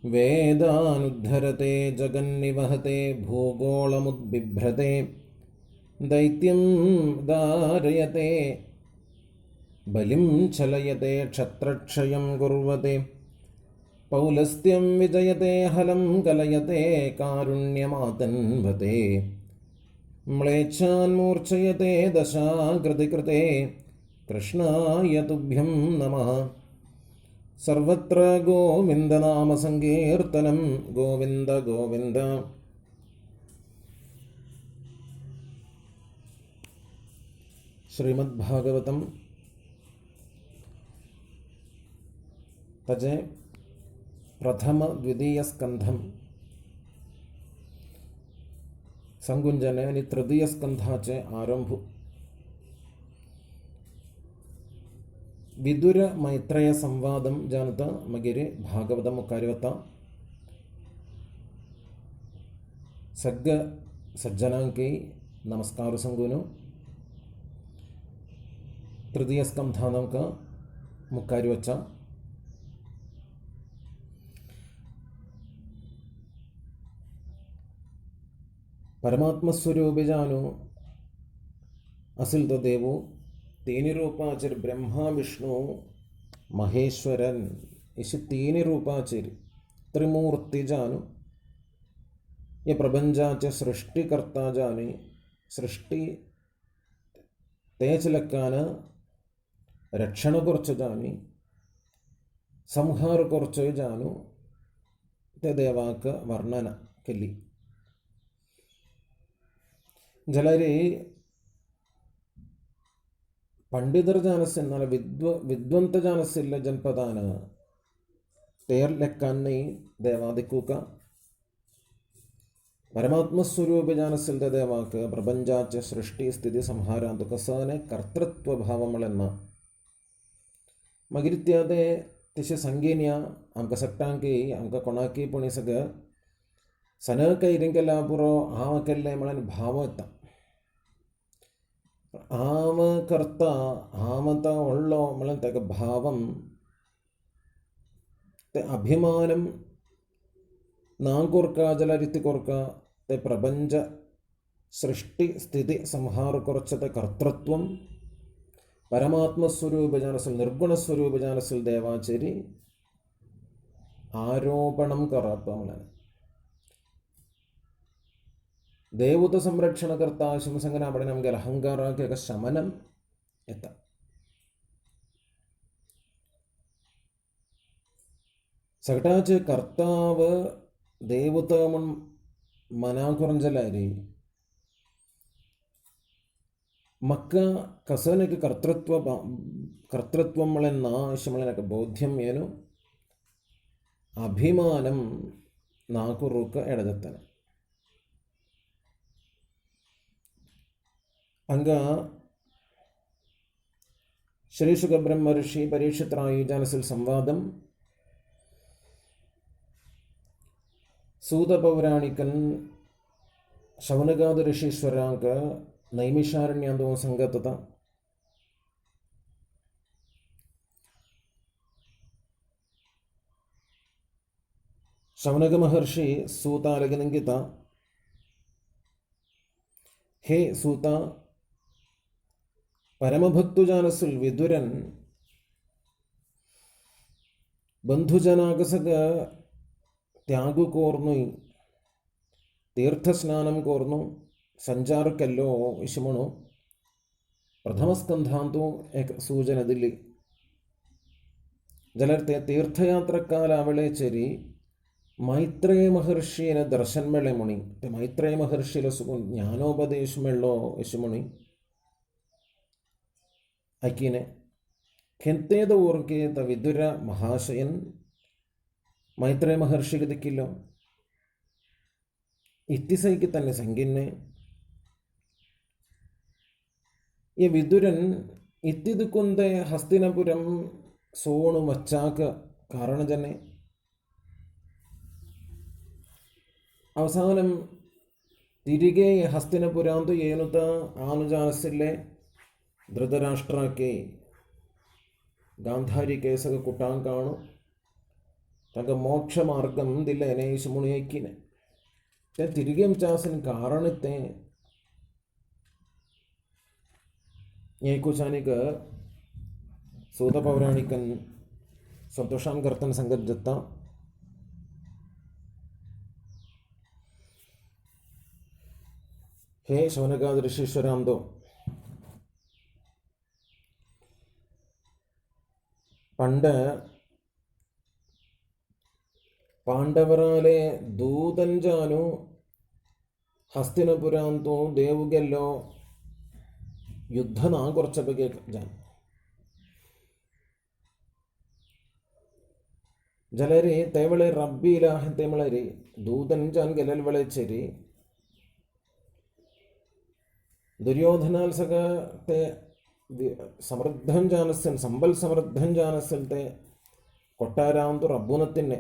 വേദാനുദ്ധരത്തെ ജഗന്നിവഹത്തെ ഭൂഗോളമുദ്ബിഭ്രത്തെ ദൈത്യം ധാരയത്തെ ബലിം ചലയത്തെ ക്ഷത്രക്ഷയം കുർവത്തെ പൗലസ്ത്യം വിജയത്തെ ഹലം കലയത്തെ കാരുണ്യമാതൻവത്തെ മ്ലേച്ഛാൻ മൂർച്ഛയത്തെ ദശാകൃതികൃത്തെ കൃഷ്ണായ തുഭ്യം നമഃ. സർവത്ര ഗോവിന്ദനാമസങ്കീർത്തനം. ഗോവിന്ദ ഗോവിന്ദ. ശ്രീമദ്ഭാഗവതം तजे प्रथम द्वितीय स्कंधम संगुंजने आणि तृतीय स्कंधाचे आरंभ. विदुर मैत्रेय संवादम जानता मगिरे भागवतम कार्यवता सग्ग सज्जनांकी नमस्कार संगुनु. तृतीय स्कंधानं का मुकार्यवच्च परमात्मस्वरूपी जानो असिल तो देवो तीन रूपाचर ब्रह्मा विष्णु महेश्वरन इस तीन रूपाचर त्रिमूर्ति जानो ये प्रपंचाचे सृष्टिकर्ता जाने सृष्टि तेज लक्कान रक्षण कुर्च जाने संहार कुर्च जानो ते देवाक वर्णन केली. जलरे पंडितर जानस्य विद्वंत जानस्य जनपदान तेर लेक्कान्नी देवादिकूक परमात्मस्वरूप जानस्य देवाक प्रपंचाच सृष्टि स्थिति संहारांतुकसने कर्तृत्व भावमळन्न मगिरित्यादे तिश संगीन्या अंक सट्टांकी अंक कोणाकी पुणिसग सनक इरिंकलापुरो आमकल्ले मळन भावत आम कर्ता आमत उल्लो मळन तक भावम ते अभिमानम नांकुर्का जलरिति कुर्का ते प्रपंच सृष्टि स्थिति संहार कुर्चते कर्तृत्वम परमात्म स्वरूप जानसल निर्गुण स्वरूप जानसल देवाचरी आरोपणम करपमळन देवता संरक्षणकर्ता शिवसंगना पड़े नಮಗೆ अहंकार शमनम एत सगटाच कर्ताव देवता मनाकुरंजलारी मक्क कसनके कर्तृत्व मळेन्ना बोध्यम ಏನು अभिमानम नाकुरुक एडदत्तने अंग श्री शुक ब्रह्म ऋषि परीक्षित राई जानसिल संवादम सूत पौराणिकन शवनगाद ऋषीश्वरांक नैमिषारण्यांदो संगतता शवनग महर्षि सूतालगनंगित हे सूता परमभक्तु जानसुल विदुरन बंधुजनागसग त्यागु कोर्नु तीर्थ स्नानम कोर्नु संचारकल्लो इशमणु प्रथम स्कंधांतो एक सूचन दिल्ली जलर्ते तीर्थयात्रकालावळे चेरी मैत्रेय महर्षिन दर्शन मेळे मुनि मैत्रेय महर्षिल सुगुण ज्ञानोपदेश मेळ्ळो इशमुनि अकीने खेंतेद ऊर्के त विदुर महाशयन मैत्रेय महर्षिಗೆ ದಿಕ್ಕಿಲ್ಲ इत्तिसैकी तन्ने संगिन्ने ये विदुरन इत्तिदुकुंदे हस्तिनपुरम सोणु मच्चाक कारण जने അവസാനം തിരികെ ഹസ്തിനപുരാന്തു ഏനുത ആനുജാനസിലെ ധൃതരാഷ്ട്രಕ್ಕೆ ಗಾಂಧಾರಿ ಕೇಸಗ ಕುಟಾಂಕಾಣು തങ്ക മോക്ഷമാർഗം ദില്ലേനെ ശമുണിയക്കിനെ തിരികെ ചാസൻ കാരണത്തെ ಏಕುಚಾನಿಕ ಸೂತ ಪೌರಾಣಿಕನ್ ಸಂತೋಷಾಂ ಕರ್ತನ್ ಸಂಗತ್ ಜತ್ತ ಹೇ ಶೌನಕಾದ ಋಷೀಶ್ವರಾಂದೋ പണ്ട് ಪಾಂಡವರಾಲೆ ದೂತಂಜಾನು ಹಸ್ತಿನಪುರಾಂತೋ ದೇವುಗೆಲ್ಲೋ ಯುದ್ಧನ കുറച്ച ಬಗ್ಗೆ ಜಾನ್ ಜಲರಿ ತೈಮಳೆ ರಬ್ಬಿಲ ತೈಮಳರಿ ದೂತನ್ ಜಾನ್ ಗೆಲಲ್ വളച്ചേരി ദുര്യോധനാൽ സകത്തെ സമൃദ്ധം ജാനസ്ഥൻ സമ്പൽ സമൃദ്ധം ജാനസ്ഥലത്തെ കൊട്ടാരാന്തു റബ്ബുനത്തിനെ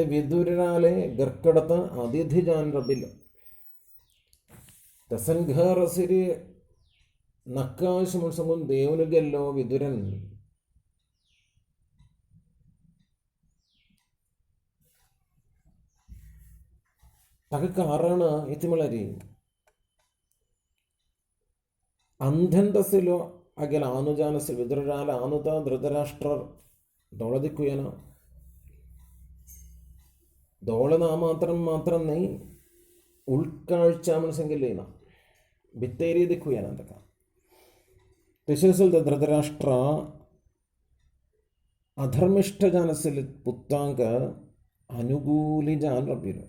വിദുരാലെ ഗർക്കടത്ത അതിഥി ജാൻ റബ്ബില്ല തസൻഘാറസിരി നക്കാശമുത്സവം ദേവനുകല്ലോ വിതുരൻ തകക്കാറാണ് ഇത്തിമളരി ಅಂಧಂತಸಿಲು ಅಗೆಲ ಆನುಜಾನಸಿ ವಿದುರಾಲ ಆನುತ ಧೃತರಾಷ್ಟ್ರರ್ ದೊಳದಿಕ್ಕುಯನ ദോളനാ മാത്രം നീ ഉൾക്കാഴ്ച മനസ്സെങ്കിലേന ഭിത്തേരീതിക്കുകയാണ് എന്തൊക്കെ തിശസുൽത ധൃതരാഷ്ട്ര അധർമ്മിഷ്ഠജാനസിൽ പുത്താങ്ക അനുകൂലിജാൻ റബ്ബിരു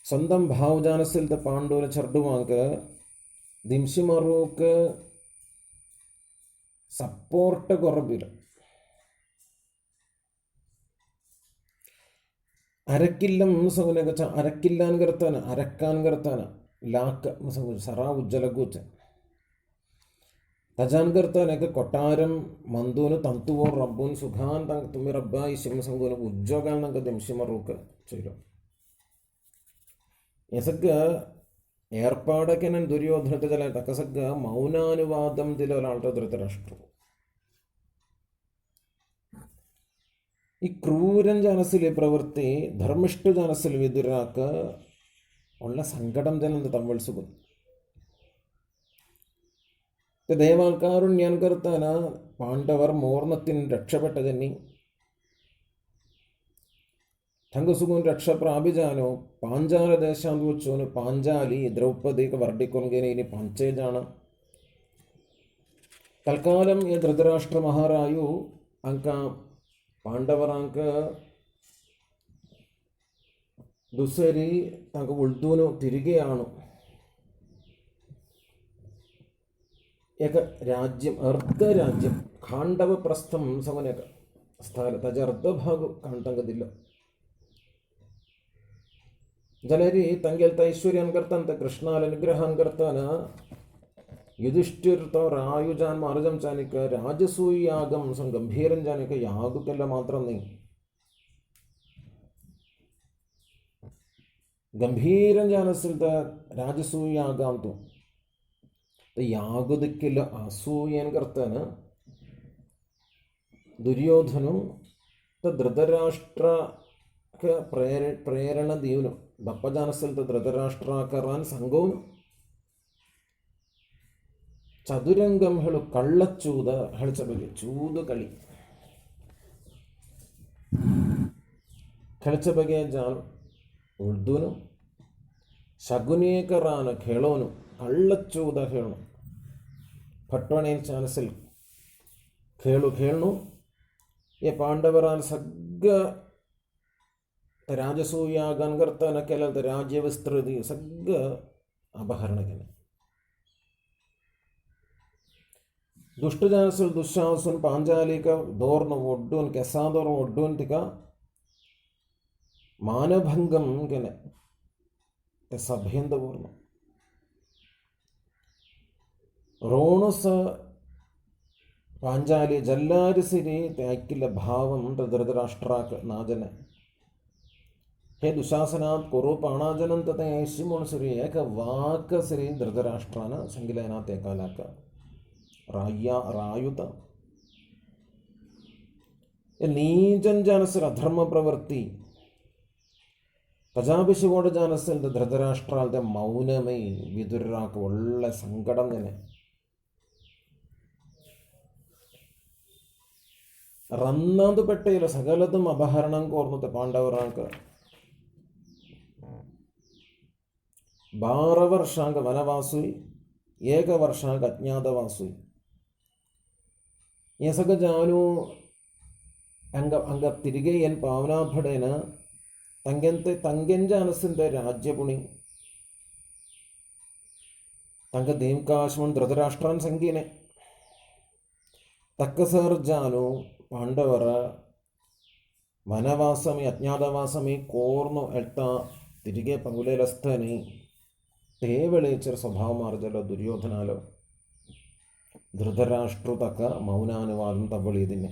സ്വന്തം ഭാവജാനസിലത്തെ പാണ്ഡുവിനെ ചെറുടുവാങ്ക ദിംശിമറൂക്ക് സപ്പോർട്ട് കുറവില്ല അരക്കില്ലം മുസങ്ങുനെ അരക്കില്ലാൻ കർത്താന അരക്കാൻ കർത്താന ലാക്ക് മുസങ്ങു സറാ ഉജ്ജലകൂച്ച് തജാൻ കർത്താനൊക്കെ കൊട്ടാരം ಮಂದೂನು ತಂತುವೋ ರಬ್ಬೂನ್ ಸುಖಾನ್ ತಂಗ ತುಮ್ಮಿ ರಬ್ಬಾಯಿ ಶಿವಸಂಗುನ ಉಜ್ಜೋಗಾൻ ನಂಗೆ ദിംശിമറൂക്ക് ചെയ്തു എസക്ക് ഏർപ്പാടൊക്കെ ഞാൻ ദുര്യോധനത്തെ ചില തക്കസക്ക് മൗനാനുവാദം ചില ഒരാളുടെ ധൃതരാഷ്ട്രം ഈ ക്രൂരൻ ജാനസിലെ പ്രവൃത്തി ധർമ്മിഷ്ഠ ജാനസിൽ വിതുരാക്ക് ഉള്ള സങ്കടം ജനന്ത് തമ്മിൽ സുഖം ദേവാൽക്കാരുണ്യാൻ കർത്താന പാണ്ഡവർ മോർണത്തിന് രക്ഷപ്പെട്ടതെന്നി തങ്കസുഖം രക്ഷ പ്രാപിച്ചാനോ പാഞ്ചാല ദേശാന്ത് വെച്ചോന് പാഞ്ചാലി ദ്രൗപദിക്ക് വർഡിക്കൊൻകേനെ ഇനി പഞ്ചേജാണ് തൽക്കാലം ഈ ധൃതരാഷ്ട്ര മഹാരായു ಅಂಕ ಪಾಂಡವರಾಂಕ ದುಸರಿ ತಂಕ ಉಳ್ದೂನು ತಿರುಗೆಯಾಣು ಏಕ ರಾಜ್യം ಅರ್ಧರಾಜ್യം ಖಾಂಡವಪ್ರಸ್ಥಂ ಸಮನೇಕ ಸ್ಥಾನ ತಜ ಅರ್ಧಭಾಗ ಕಾಣ್ತಂಗದಿಲ್ಲ ಜಲರಿ ತಂಗೆಲ್ತ ಐಶ್ವರ್ಯನ್ ಕರ್ತಾನಂತ ಕೃಷ್ಣಾಲ ನಿಗ್ರಹನ್ ಕರ್ತಾನ ಯುಧಿಷ್ಠಿರ್ತ ರಾಯುಜಾൻ മാർജം ചാനിക്ക രാജസൂയാഗം ഗംഭീരം ചാനിക്ക യാഗുക്കല്ല മാത്രം നീ ഗംഭീരം ജാനസിൽത്ത രാജസൂയാഗാന്തു യാഗുദിക്കില്ല അസൂയൻ കർത്താന് ദുര്യോധനു ധൃതരാഷ്ട്ര ಪ್ರೇರಣ ದೀವನು ಬಪ್ಪಜಾನಸಲ್ತ ಧೃತರಾಷ್ಟ್ರಾಕರಾನ್ ಸಂಘവും ಚದುರಂಗಂ ಹೇಳು ಕಳ್ಳಚ್ಚೂದ ಹೆಳಚ ಬಗೆ ಚೂದು ಕಳಿ ಕೆಳಚ ಬಗೆಯ ಜಾನು ಉಳ್ದೂನು ಶಗುನೇಕರಾನ ಕೇಳೋನು ಕಳ್ಳಚ್ಚೂದ ಹೇಳನು ಪಟ್ಟಣೇನ್ ಚಾನಸಲ್ ಕೇಳು ಏ ಪಾಂಡವರಾನ್ ಸಗ್ಗ ರಾಜಸೂಯಾಗನ್ ಕರ್ತಾನ ಕೆಲದ ರಾಜ್ಯವಿಸ್ತೃತಿ ಸಗ್ಗ ಅಪಹರಣಗನೆ ದುಷ್ಟಜಾನಸುಲ್ ದುಶ್ಶಾಸುನ್ ಪಾಂಚಾಲಿಕ ದೋರ್ನ ಒಡ್ಡೂನ್ ಕೆಸಾದೋರ್ನ ಒಡ್ಡೂನ್ ತಿಕ ಮಾನಭಂಗಂ ಗೆನೆ ಸಭೆಯಿಂದ ಓರ್ನ ರೋಣಸ ಪಾಂಚಾಲಿ ಜಲ್ಲಾರಿಸಿರಿ ತ್ಯಾಕಿಲ್ಲ ಭಾವಂ ಧೃತರಾಷ್ಟ್ರಾಕ ನಾಜನೆ ಹೇ ದುಶಾಸನಾತ್ ಕುರು ಪಾಣಾಜನಂತತೆ ಶಿಮುಣಸುರಿ ಏಕ ವಾಕ ಸಿರಿ ಧೃತರಾಷ್ಟ್ರಾನ ಸಂಗಿಲಯನಾಥ್ ಏಕಾಲಾಕ ರಾಯುತ ನೀಜನ್ ಜಾನಸರ ಅಧರ್ಮ ಪ್ರವೃತ್ತಿ ಪ್ರಜಾಪಿಶುಗೋಡ ಜಾನಸಲ್ದ ಧೃತರಾಷ್ಟ್ರಾಲ್ದ ಮೌನಮೈ ವಿದುರಾಕ ಒಳ್ಳೆ സങ്കടം തന്നെ. റന്നാന്ത് പെട്ടയില്ല സകലതും അപഹരണം കോർന്നത് പാണ്ഡവരാക്ക് 12 ವರ್ಷಾಂಗ ವನವಾಸು 1 ವರ್ಷಾಂಗ ಅಜ್ಞಾತವಾಸು ಯಸಗ ಜಾನು ಅಂಗ ತಿರುಗಿ ಏನು ಪಾವನಾಭಡೇನ ತಂಗೆಂಜ ಅನಸಿಂದ ರಾಜ್ಯಪುಣಿ ತಂಗ ದೇಂಕಾಶ್ಮನ್ ಧೃತರಾಷ್ಟ್ರನ್ ಸಂಗೀನೆ ತಕ್ಕಸರ್ ಜಾನು ಪಾಂಡವರ ವನವಾಸಮಿ ಅಜ್ಞಾತವಾಸಮಿ ಕೋರ್ನು ಎಳ್ತಾ തിരികെ പൗലേലസ്ഥനി തേവളേച്ചർ സ്വഭാവമാർജലോ ദുര്യോധനാലോ ധൃതരാഷ്ട്രു തക്ക മൗനാനുവാദം തവളിയതിനെ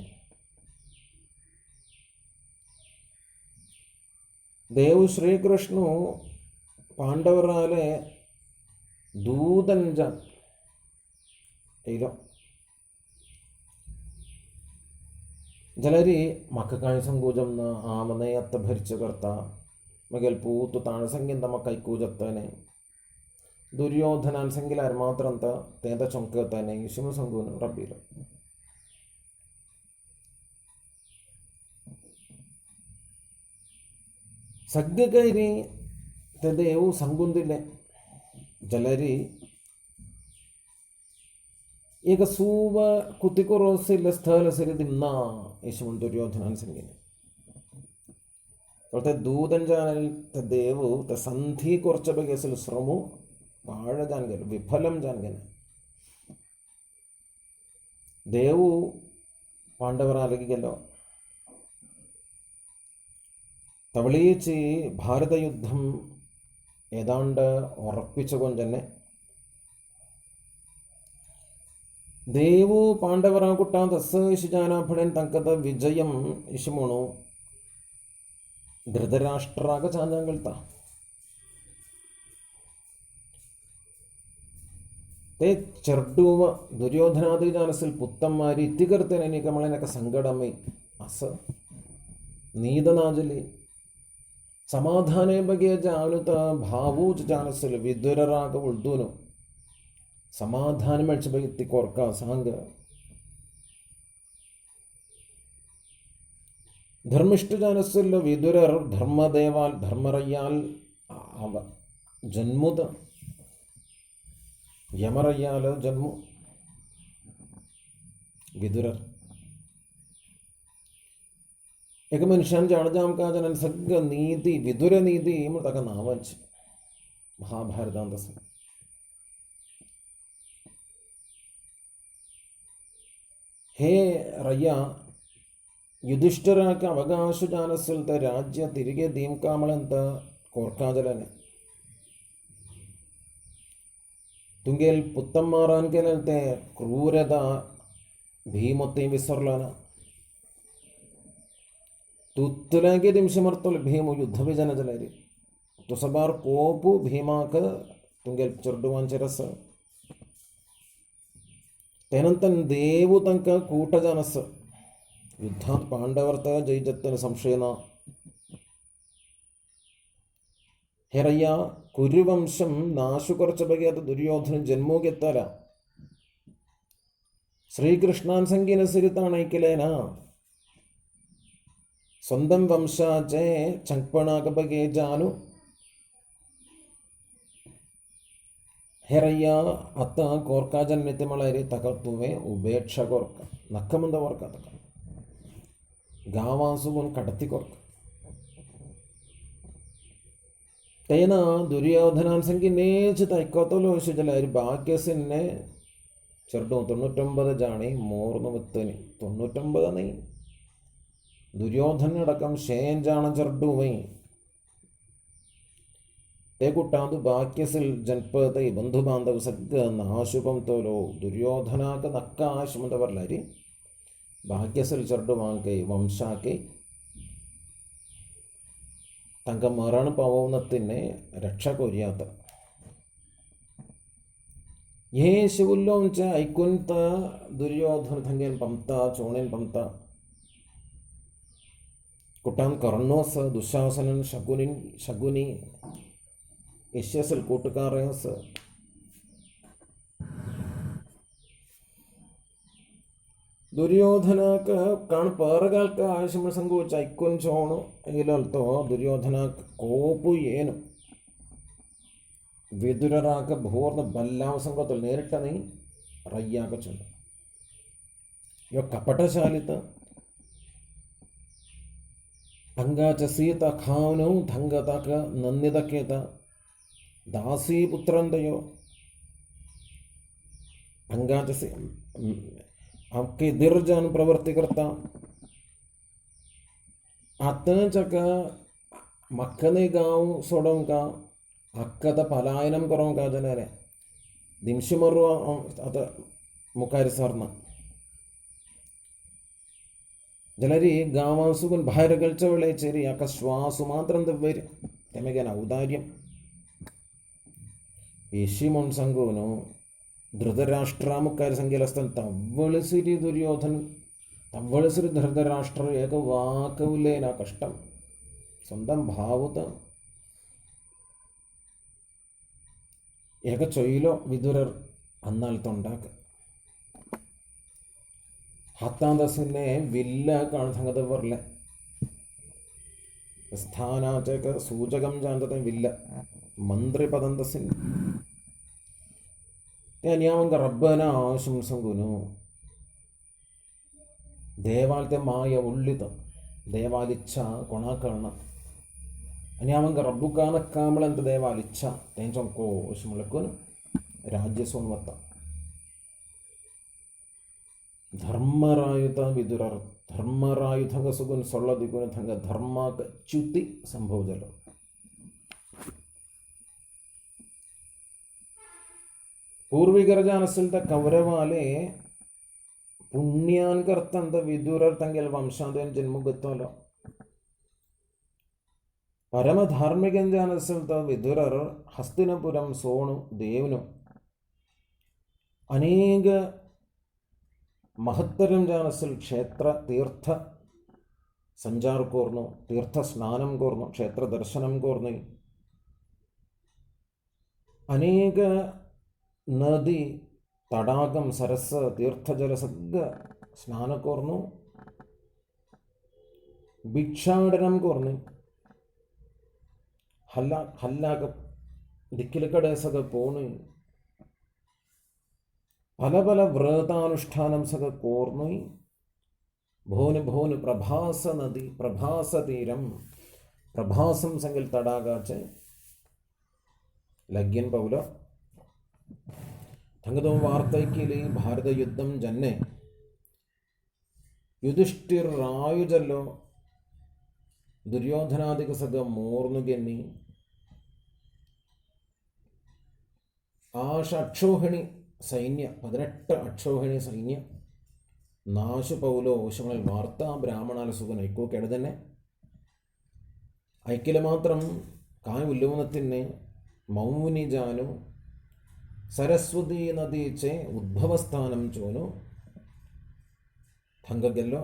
ದೇವು ಶ್ರೀಕೃಷ್ಣು ಪಾಂಡವರಾಲೆ ದೂತಂಜ ഇലോ ജലരി മക്കായി സങ്കോചം ആമനയത്ത ഭരിച്ചു കർത്ത മകൽ പൂത്തു താണസംഖ്യം തമ്മ കൈക്കൂജത്തനെ ದುರ್ಯೋಧನ ಸಂಗಿಲಾರ ಮಾತ್ರ ಅಂತ ತೇದ ಚೊಂಕತಾನೆ ಶಿವಸಂಗುನು ರಬ್ಬಿರು ಸಗ್ಗಕೈರಿ ತೆದೆಯು ಸಂಗುಂದಿಲ್ಲೆ ಜಲರಿ ಈಗ ಸೂವ ಕುತಿಕೊರೋಸಿಲ್ಲ ಸ್ಥಳ ಸಿರಿದಿನ್ನ ಯಶಮನ್ ದುರ್ಯೋಧನ ಸಂಗಿನ ദൂതഞ്ചാനൽ ദേവു സന്ധി കുറച്ച ബഗേസിൽ ശ്രമു പാഴ ജാൻകൻ വിഫലം ജാൻകൻ ദേവു പാണ്ഡവർ ആലകിക്കല്ലോ തവളീച്ച് ഭാരതയുദ്ധം ഏതാണ്ട് ഉറപ്പിച്ചുകൊണ്ട് തന്നെ ദേവു പാണ്ഡവರ ಕುಟ್ಟ ತಸ್ಸ ಇಶುಜಾನಾಭಣನ್ ತಂಕದ ವಿಜಯಂ ಇಶುಮುಣು ധൃതരാഷ്ട്രാക ചാഞ്ചാങ്കൾത്ത തേ ചെർഡൂവ ദുര്യോധനാദി ജാനസിൽ പുത്തന്മാരി ഇത്തികർത്തനെ കമളനൊക്കെ സങ്കടമേ അസ നീതനാജലി സമാധാനേ ബಗೆಯ ಜಾನುತ ಭಾವೂಜ ಜಾನಸಿൽ ವಿದುರರಾಗ ಉಳ್ದೂನು സമാധാനം മേടിച്ച ബഗത്തി കൊർക്ക സാങ്ക ധർമ്മിഷ്ഠജാനസ്സല്ല വിതുരർ ധർമ്മദേവാൽ ധർമ്മറയ്യാൽ അവ ജന്മുത യമറയ്യാൽ ജന്മു വിതുരർ एक मनुष्यान जाणजाम का जनन सगळ नीति विदुर नीति ताका नावांच महाभारतांत आसा हे रय्या ಯುಧಿಷ್ಠಿರಕ್ಕೆ ಅವಕಾಶ ಜಾನಸಲ್ತ ರಾಜ್ಯ ತಿರುಗಿ ದೀಂಕಾಮಳಂತ ಕೋರ್ಕಾಜಲನೆ ತುಂಗೆಲ್ ಪುತ್ತಮ್ಮಾರಾನ್ಕೆಲಂತೆ ಕ್ರೂರದ ಭೀಮೊತ್ತಿ ವಿಸರ್ಲನ ತುತ್ತಲಾಗಿ ದಿಂಶಮರ್ತೊಲ್ ಭೀಮು ಯುದ್ಧ ವಿಜನ ಜಲರಿ ತುಸಬಾರ್ ಕೋಪು ಭೀಮಾಕ ತುಂಗೆಲ್ ಚೊರ್ಡುವಾನ್ ಚಿರಸ तेनंतर देवु तंक कूट जानस युद्धात पांडवर्त जयजत्तन संशयन हेरಯ್ಯ കുരുവംശം നാശുകുറച്ച ബಗೆയാದ ദുര്യോധന ജന്മോಗೆತ್ತല ശ്രീകൃഷ്ണാൻ സംഗീന സിരിതാണൈക്കിലേന സ്വന്തം വംശാചെ ചಂಕ್ಪಣಾಗ ಬಗೆ ಜಾನು ಹೆರಯ್ಯ ಅತ್ತ ಕೋರ್ಕಾಜನ್ ನಿತಿಮಳರಿ ತಕರ್ತುವೆ ಉಬೇಕ್ಷ ಕೊರ್ಕ ನಕ್ಕಮಂದ ಕೊರ್ಕ ತಕ ಗಾವಾಸುವನ್ ಕಡತಿ ಕೊರ್ಕ തേന ദുര്യോധനാൻ സംഗീനേച്ച് തൈക്കോത്തലോ വിശുജലായി ഭാഗ്യസിനെ ചെറുട്ടും 99 ജാണി 330 99 നീ ദുര്യോധനടക്കം ഷേഞ്ചാണ ചെറുട്ടുമേ ते कुटांतु भाग्यसिल जनपद बंधु बांधव सग्ग नाशुपम तोलो दुर्योधनाक नक्क आशुमंतवर्लारी भाग्यसिल चर्डुवांके वंशाके तंक मरण पवनत्तिने रक्षा कोरियात ये शिवुल्लोंच ऐकुंत दुर्योधन थंगेन पंपता चोणेन पंपता കുട്ടാൻ കർണോസ് ദുശാസനൻ ശകുനി യശ്യസിൽ കൂട്ടുകാരേസ് ದುರ್ಯೋಧನಕ್ಕೆ ಕಾಣ್ ಪರಗಾಲ್ಕ ಆಯುಷ್ಮ ಸಂಗೋಚ ಐಕ್ಕೊಂಚೋಣು ಇಲ್ಲಲ್ತೋ ದುರ್ಯೋಧನಕ್ಕೆ ಕೋಪು ಏನು ವಿದುರರಾಕ ಭೂರ್ನ ಬಲ್ಲಾಂಸಂಗತಲ್ಲಿ നേരിട്ട റയ്യാക്ക ചൊല്ല യോ കപടശാലിത ಅಂಗಾಚ ಸೀತ ಖಾವನು ಧಂಗತಕ ನನ್ನಿದಕ್ಕೇತ ದಾಸೀಪುತ್ರಂದಯೋ अंगाच आपके दिर्जन प्रवृत्ति करता आतंचक मक्कने गाँव सोडों का अक्कत पलायनम करों का जनरे दिंशुमरु अत मुकारी सर्ना जनरी गाँवांसुकुन बाहर कल्चवले चेरी अक श्वासु मात्रं दव्वेरि तेमेगेन औदार्यं यशिमोन संगोनु ധൃതരാഷ്ട്രാമുക്കാരി സംഖ്യയിലസ്ഥൻ തവ്വളിസിരി ദുര്യോധൻ തവ്വളിസിരി ധൃതരാഷ്ട്ര ഏക വാക്കവില്ലേനാ കഷ്ടം സ്വന്തം ഭാവുത ഏക ചൊയിലോ വിതുരർ അന്നാൽ തൊണ്ടാക്ക് ഹത്താന്തസിനെ വില്ല കാണുന്നത് പറലെ സ്ഥാനാചക സൂചകം ജാന്തത വില്ല മന്ത്രി പദന്തസിൻ അന്യാമങ്ക റബ്ബന ആശംസങ്കുനു ದೇವಾಲತೆ ಮಾಯ ಉಳ್ಳಿತ ದೇವಾಲಿಚ್ಛ ಕೊಣಾಕರ್ಣ ಅನ್ಯಾಮಂಗ ರಬ್ಬು ಕಾನ ಕಾಮಳಂತ ದೇವಾಲಿಚ್ಛ ತೇಂಚಂಕೋ ಶಿಮಳಕ್ಕೂನು ರಾಜ್ಯ ಸೋನ್ವತ್ತ ಧರ್ಮರಾಯುತ ವಿದುರರ ಧರ್ಮರಾಯುಧಂಗ ಸುಗುನ್ ಸೊಳ್ಳದಿಗುನ ಥಂಗ ಧರ್ಮಕ ಚ್ಯುತಿ ಸಂಭವಜಲು पूर्विकर जानसिलता कौरवाले पुण्यान करतंत विदुरर तंगेल वंशादेन जन्मुगत्तोलो परमधार्मिकन जानसिलता विदुरर हस्तिनपुरम सोणु देवनु अनेक महत्तरम जानसिल क्षेत्र तीर्थ संचार कोर्नु तीर्थ स्नानं कोर्नु क्षेत्र दर्शनं कोर्नु अनेक नदी तडागम सरस तीर्थजल सग्ग स्नान कोर्नु ഭിക്ഷാടനം कोर्नु हल्लाक दिक्किलकड़े सग पोणु पल पल व्रतानुष्ठानं सग कोर्नु भोन भोन प्रभास नदी प्रभास तीरम प्रभासम संगल तडागाचे लग्यन पौला थंगदो वार्तैकिली भारत युद्धम जन्ने युधिष्ठिर रायुजल्लो दुर्योधनादिक सग मोर्नुगेन्नी आश अक्षोहिणी सैन्य 18 अक्षोहिणी सैन्य നാശു പൗലോശങ്ങളിൽ വാർത്ത ബ്രാഹ്മണാല സുഖൻ ഐക്കോ കെടുതന്നെ ഐക്യല മാത്രം കായ ഉല്ലോനത്തിന് മൗനി ജാനു സരസ്വതി നദീച്ചെ ഉദ്ഭവസ്ഥാനം ചോനു ಥಂಗಗೆಲ್ಲೋ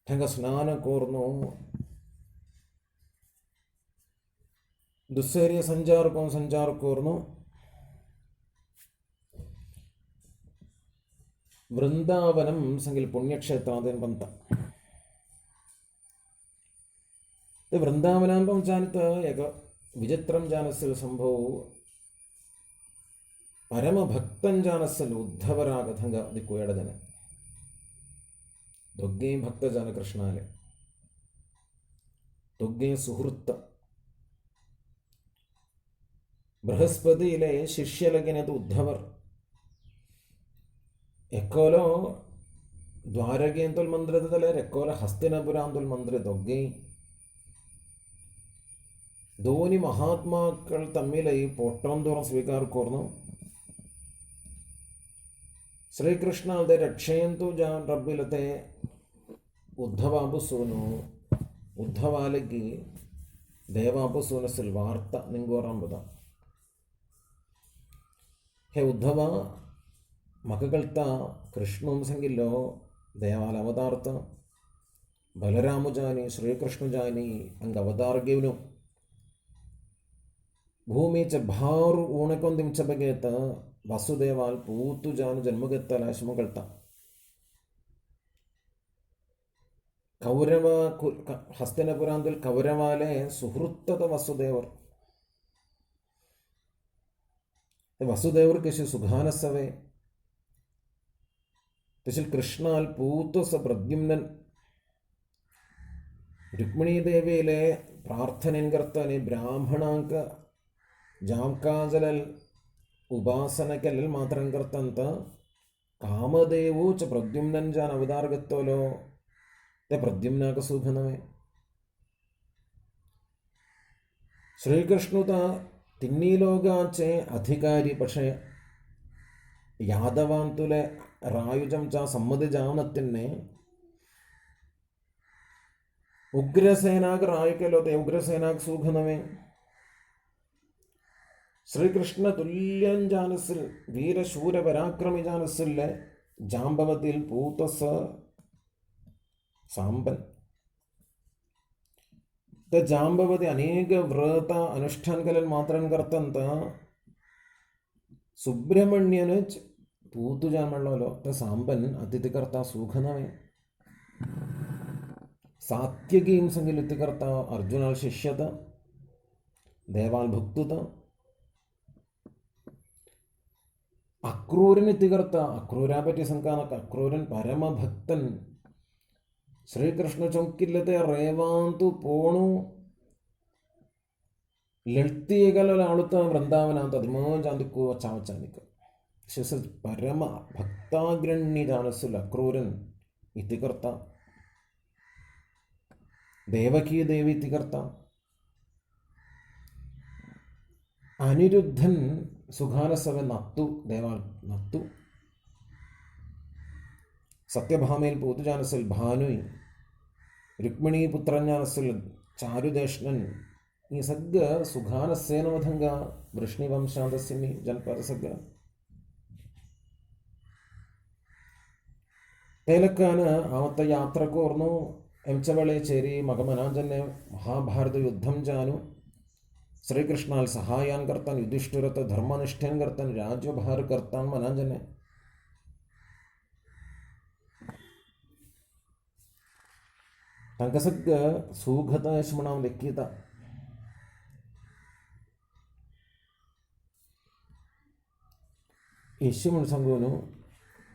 ಥಂಗ ಸ್ನಾನ ಕೋರ್ನು ದುಸ್ಸೇರಿಯ ಸಂಚಾರ ಕೋರ್ನು ವೃಂದಾವನಂ ಸಂಗಿಲ್ ಪುಣ್ಯಕ್ಷೇತ್ರ ಅದೇನು ಬಂತ ವೃಂದಾವನಾಂಬಂ ಜಾನಿತ ಏಕ ವಿಚಿತ್ರಂ ಜಾನಸ್ಯ ಸಂಭವವು ಪರಮಭಕ್ತಂ ಜಾನಸ್ಸಲು ಉದ್ಧವರಾಗದಂಗ ದಿಕ್ಕು ಎಡದನೆ ದೊಗ್ಗೆ ಭಕ್ತ ಜಾನ ಕೃಷ್ಣಾಲೆ ದೊಗ್ಗೆ ಸುಹೃತ್ತ ಬೃಹಸ್ಪತಿയിലെ ಶಿಷ್ಯಲಗಿನದು ಉದ್ಧವರ್ ಎಕ್ಕೋಲೋ ദ്വാരകേന്തോൽ മന്ത്രിതലെ എക്കോല ഹസ്തിനപുരാന്തോൽ മന്ത്രി ദൊഗ്ഗൈ ധോനി മഹാത്മാക്കൾ തമ്മിലായി പൊട്ടോന്തോറം സ്വീകാർക്കോർന്നു ശ്രീകൃഷ്ണന്റെ രക്ഷയന്തു ജാൻ റബ്ബിലത്തെ ഉദ്ധവാബു സൂനു ഉദ്ധവാലയ്ക്ക് ദേവാബു സൂനസിൽ വാർത്ത നിങ്കോറാമ്പത ഹേ ഉദ്ധവ ಮಗಗಳ್ತ ಕೃಷ್ಣಂ ಸಂಗಿಲ್ಲೋ ದೇವಾಲ ಅವತಾರ್ತ ಬಲರಾಮು ಜಾನಿ ಶ್ರೀಕೃಷ್ಣ ಜಾನಿ ಹಂಗೆ ಅವತಾರಗೇವನು ಭೂಮಿಚ ಭಾರು ಊಣಕೊಂದಿಮ್ಚ ಬಗೆತ ವಸುದೇವಾಲ್ ಪೂತು ಜಾನು ಜನ್ಮಗೆತ್ತಲ ಶಿಮಗಳ್ತ ಕೌರವ ಹಸ್ತಿನಪುರಾಂದಲ್ಲಿ ಕೌರವಾಲೆ സുഹൃത്തത വസുദേവർ വസുദേവർ കശി സുഖാനസവേ തശിൽ കൃഷ്ണാൽ പൂത്തുസ പ്രദ്യുമ്നൻ രുക്മിണീദേവിയിലെ പ്രാർത്ഥനയും കർത്താനെ ബ്രാഹ്മണാങ്ക ಜಾಂಕಾಜಲಲ್ ಉಪಾಸನಕೆಲ್ಲಲ್ ಮಾತ್ರ ಕರ್ತಂತ ಕಾಮದೇವು ಚ ಪ್ರದ್ಯುಮ್ನನ್ ಜಾನ್ ಅವತಾರಗತ್ತೋಲೋ ते प्रद्युम्नाक सुखनवे श्रीकृष्णुता तिन्नी लोगाचे अधिकारी പക്ഷേ യാദവാന്തുലെ റായുജം ച സമ്മതി ജാനത്തിനെ ഉഗ്രസേനാക് റായുക്കല്ലോ ते ഉഗ്രസേനാക് സുഖനവേ ശ്രീകൃഷ്ണ തുല്യൻ ജാനസിൽ വീരശൂര പരാക്രമി ജാനസിലെ ജാംബവതിൽ പൂതസ സാമ്പൻ ಜಾಂಬವತಿ ಅನೇಕ ವ್ರತ ಅನುಷ್ಠಾನಗಳಲ್ಲಿ ಮಾತ್ರ ಕರ್ತಂತ ಸುಬ್ರಹ್ಮಣ್ಯನ ಪೂತು ಜಾಮಳ್ಳೋಲೋ ಸಾಂಬನ್ ಅತಿಥಿ ಕರ್ತ ಸೂಖನವೇ ಸಾತ್ಯಗೀಂ ಸಂಗಿಲಿತಿ ಕರ್ತ ಅರ್ಜುನಾಲ್ ಶಿಷ್ಯತ ದೇವಾಲ್ ಭುಕ್ತುತ അക്രൂരൻ എത്തികർത്ത അക്രൂരാ പറ്റി സംഘാനൊക്കെ അക്രൂരൻ പരമഭക്തൻ ശ്രീകൃഷ്ണ ചൊങ്കില്ലത്തെ റേവാന്തു പോണു ലളിതീകലാളുത്ത വൃന്ദാവനാന്ത അതിമോചാന്തിക്കോ ചാവച്ചാനിക്ക ശിശ പരമ ഭക്താഗ്രണ്യ ജാനസുൽ അക്രൂരൻ ഇത്തികർത്ത ദേവകീ ദേവി ഇത്തികർത്ത അനിരുദ്ധൻ സുഖാനസവ നത്തു ദേവാൽ നത്തു സത്യഭാമയിൽ പൂതുജാനസിൽ ഭാനുയി രുക്മിണി പുത്രഞ്ജാനസിൽ ചാരുദേഷ്ണൻ ಈ ಸಗ್ಗ ಸುಖಾನಸ್ಸೇನೋಧಂಗ ವೃಷ್ಣಿವಂಶಾಂತಸ್ಸಿನಿ ಜನಪದ ಸಗ್ಗ തേലക്കാന ആവത്തെ യാത്രക്കോർന്നു എംച്ചവളെ ചേരി മകമനാഞ്ചനെ മഹാഭാരത യുദ്ധം ജാനു ശ്രീകൃഷ്ണാൽ സഹായാൻ കർത്താൻ യുധിഷ്ഠിരത്തെ ധർമ്മനിഷ്ഠൻ കർത്താൻ രാജ്യഭാര കർത്താൻ മനാഞ്ചനെ തങ്കസഗ്ഗ സൂഖത സ്മണാം ലെക്കീത യശുമൻ സംഘോനു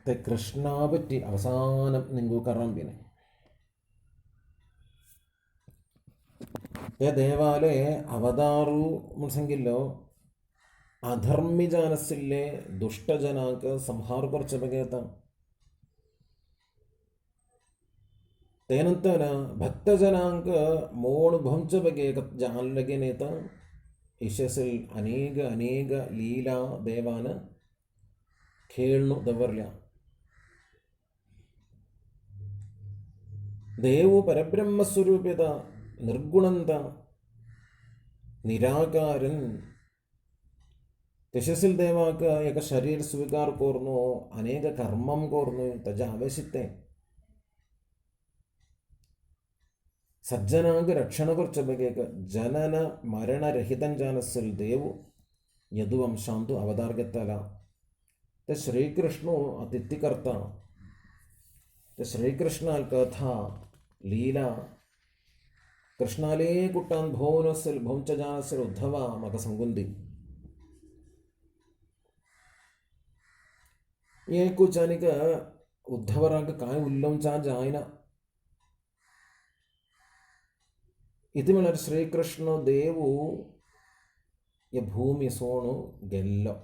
തെ കൃഷ്ണ പറ്റി അവസാനം നിങ്കു കറമ്പിനെ ഏ ദേവാലെ അവതാරු മുൻസംഗില്ലോ ಅಧರ್ಮಿಜಾನಸ್ಸಿಲ್ಲೇ ದುಷ್ಟಜನಾಂಕ ಸಂಹಾರ ಕೊರ್ಚ ಬಗೆತ ತೇನಂತನ ಭಕ್ತಜನಾಂಕ ಮೋಣು ಭಂಚ ಬಗೆ ಜಾನ್ಲಗೆ ನೇತ ಯಶಸ್ಸಿಲ್ ಅನೇಕ ಅನೇಕ ಲೀಲಾ ದೇವಾನ ಖೇಳ್ನು ದವರ್ಯ ದೇವು ಪರಬ್ರಹ್ಮಸ್ವರೂಪಿತ ನಿರ್ಗುಣಂತ ನಿರಾಕಾರൻ ಯಶಸ್ಸಿಲ್ ದೇವಾಕ ಏಕ ಶರೀರ ಸ್ವೀಕಾರ ಕೋರ್ನು ಅನೇಕ ಕರ್ಮಂ ಕೋರ್ನು ತಜ ಅವಶ್ಯತೆ ಸಜ್ಜನಾಂಗ ರಕ್ಷಣ ಕೊರ್ಚ ಬಗೆಕ ಜನನ ಮರಣರಹಿತಂ ಜಾನಸ್ಸಿಲ್ ದೇವು ಯದುವಂಶಾಂತು ಅವತಾರ್ಗೆತ್ತಲ ತ ಶ್ರೀಕೃಷ್ಣು ಅತಿಥಿಕರ್ತ ತ ಶ್ರೀಕೃಷ್ಣಾಲ್ ಕಥಾ ಲೀಲಾ കൃഷ്ണാലേ കുട്ടാൻ ഭോനസിൽ ഭോംചജാനസിൽ ഉദ്ധവ മകസംകുന്തി ये कुछ अनेक उद्धवराग काय उल्लम चा जायना इति मला श्रीकृष्ण देवु ये भूमि सोणु गेल्लो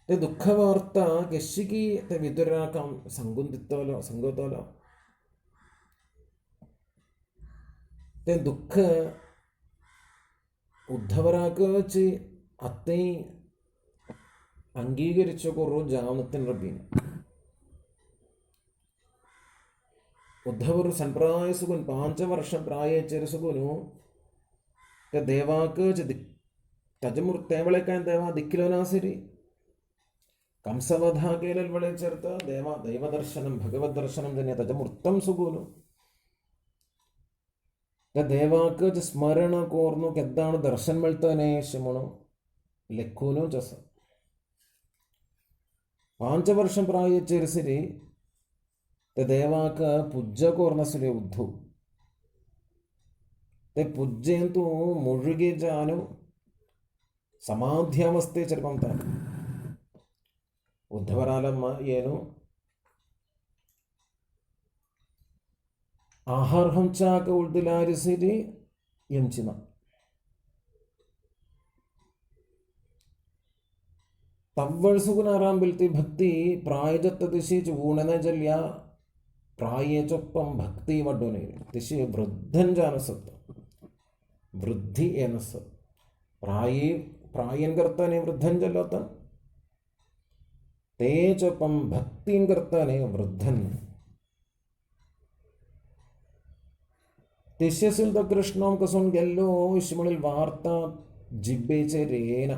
ते दुःखवार्ता केशिकी ते विदुराकं संगुंदित्तोलो संगोतोलो ते दुःख ഉദ്ധവരാക്കച്ച് അത്തൈ ಅಂಗೀಕರಿച്ച ಕೊರು ಜಾವನತ್ತಿನ ರಬ್ಬಿನ ಉದ್ಧವರು ಸಂಪ್ರಾಯಸುಗುನ್ 5 ವರ್ಷ ಪ್ರಾಯ ಚೆರಿಸುಗುನು ದೇವಾಕ ತಜಮುರ್ ತೇವಳೆಕಾಯ ದೇವ ದಿಕ್ಕಿಲೋನಾಸಿರಿ कंसवधा केलेल बळे चेर्त दैवदर्शनं भगवत दर्शनं जन्य तजमूर्तं सुगोनु देवाक स्मरण कोर्नु केद्दाणु दर्शन मिळताने म्हणू ಲೆಕ್ಕೂನು ಜಸ 5 ವರ್ಷ ಪ್ರಾಯ ಚೇರಿಸಿರಿ ते देवाक पूज्य कोर्नसले उद्धव ते पूज्यंतु मुळगे जानु समाध्यावस्थे चरपंतानु उद्धवरालम्म ಏನು ಆಹಾರ ಹಂಚಾಕ ಉಳ್ದಿಲಾರಿಸಿರಿ ಎಂಚಿನ तव्वळसुगुणारांबिल्ती भक्ती प्रायजत्त दिशीच ऊणने जल्या प्रायेचोप्पम भक्ती वड्डोने दिशी वृद्धन जानसत वृद्धि एनसत प्रायन करताने वृद्धन जलत तेचोप्पम भक्तीन करताने वृद्धन तिश्यसिल्द कृष्णों कसून गेल्लो इश्मळिल वार्ता जिब्बेचे रेन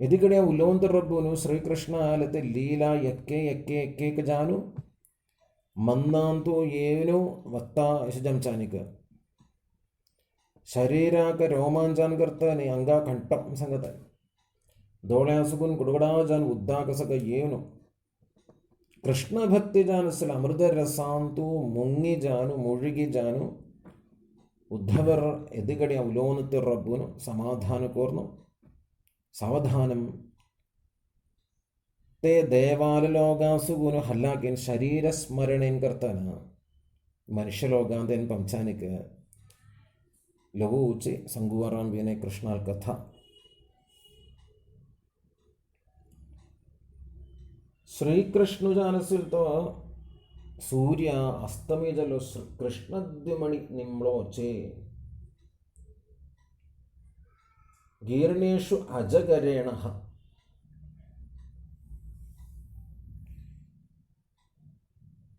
इदिकड़े उलोंत रब्बुनु श्रीकृष्ण आलते लीला यक्के यक्के यक्के जानु मन्नांतु येनु वत्ता यशजंचानिक शरीराक रोमांचन करताने अंगा कंठम संगत दोळ्यासुकुन कुडगडा जान उद्दाकसक येनु कृष्ण भक्ति जानसल अमृत रसांतु मुंगी जानु मुळिगी जानु उद्धवर इदिकड़े उलोंत रब्बुनु समाधान कोर्नु सावधानम ते देवालोकासुगुनु हल्लाकिन शरीर स्मरणेन करताना मनुष्यलोकांतेन पंचानिक लघुचे संगुवराम विने कृष्णाल कथा श्रीकृष्ण जानसिल तो सूर्य अस्तमे जलो कृष्णद्युमणि निम्लोचे गीर्णेषु अजगरेण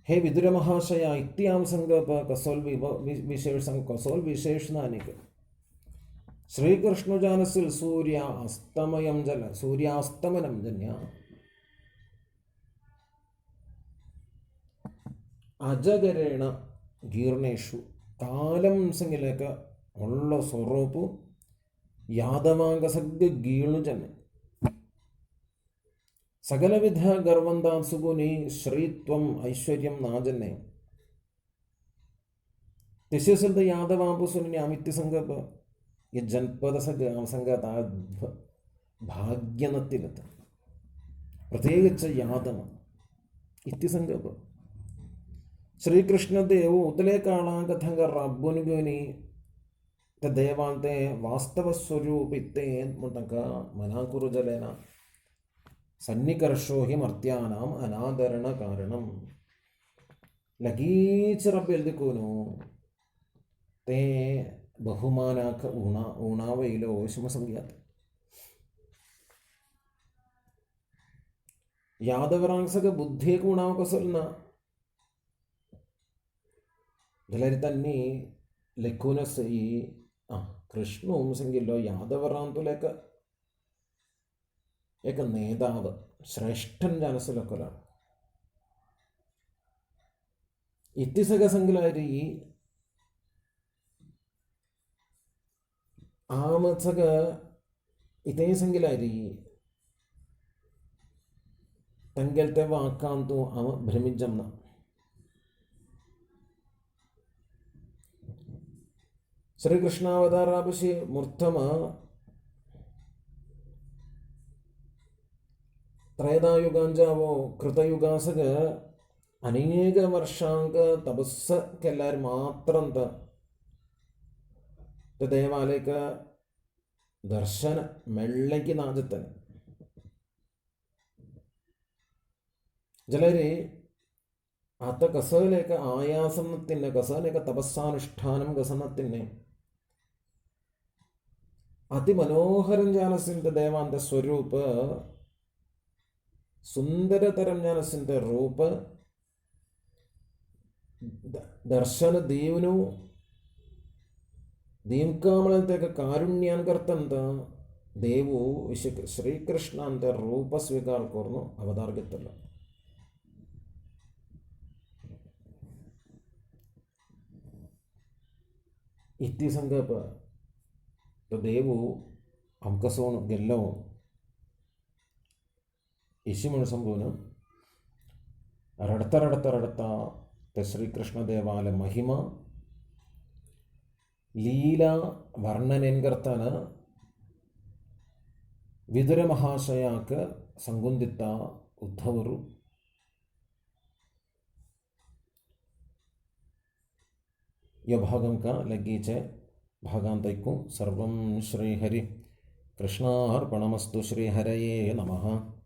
हे विदुर महाशय इत्याम संगप कसोल विशेष कसोल विशेषणानिक श्रीकृष्ण जानसिल सूर्य अस्तमयम जल सूर्यास्तमनम जन्य अजगरेण गीर्णेषु कालम संगिलेक उल्लो स्वरूपु यादवांग सग्ग गीणु जन सकलविध गर्वंदां सुगुनि श्रीत्वम ऐश्वर्यम नाजन्ने तिस्यसिल्द यादवांपुसुनि अमित्य संगप ये जनपद संगत भाग्यनत्तिलत प्रत्येकच यादव इत्य संगप श्रीकृष्णदेव उतले काळांकथंग रब्बुनिगुनि देवांते वास्तव स्वरूपिते मुतक मनाकुरु जलेन सन्निकर्षो हि मर्त्यानाम अनादरण कारणम लगीच रब्बेल्दिकोनु ते बहुमानाक ऊणावैलो शुमसंज्ञात यादवरांसक बुद्धेक ऊणाव कसलना जलरी तन्नी लेखूनस ई कृष्ण संगिलो यादवरांतुलेक एक नेताവ് ശ്രേഷ്ഠൻ ജനസിലൊക്കലാണ് ഇത്തിസക സംഗിലാരി ആമസക ഇതേ സംഗിലാരി തങ്കലത്തെ വാക്കാന്തു അവ ഭ്രമിജംന श्रीकृष्णावतारापि मूर्तम त्रैदायुगांजावो कृतयुगासग अनेक वर्षांक तपस्स केल्लार मात्रंत देवालयक दर्शन मेल्लंकी नाजतन जलरी आत कसलेक आयासनत्तिन्ने कसलेक तपस्सानुष्ठानं कसनत्तिन्ने അതിമനോഹരം ജ്ഞാനസിന്റെ ദേവാന്റെ സ്വരൂപ സുന്ദരതരം ജ്ഞാനസിന്റെ ರೂಪ ದರ್ಶನ ದೇವನು ದೀಂಕಾಮಳಂತೆಕ ಕಾರುಣ್ಯಾನ್ ಕರ್ತಂತ ದೇವು ಶ್ರೀಕೃಷ್ಣ ಅಂತ ರೂಪ ಸ್ವೀಕಾರ ಕೊರ್ನು ಅವತಾರ ಗೆತ್ತಲ್ಲ. इतनी संगप तो देव अमकसोन गेल्लो इसी मन संभून रड़ता रड़ता रड़ता ते श्री कृष्ण देवालय महिमा लीला वर्णन करतान विदुर महाशयाक संगुंदित उद्धवरु य भागं का लग्गीचे भागांतैक्कु सर्वं श्रीहरि कृष्णार्पणमस्तु. श्रीहरये नमः.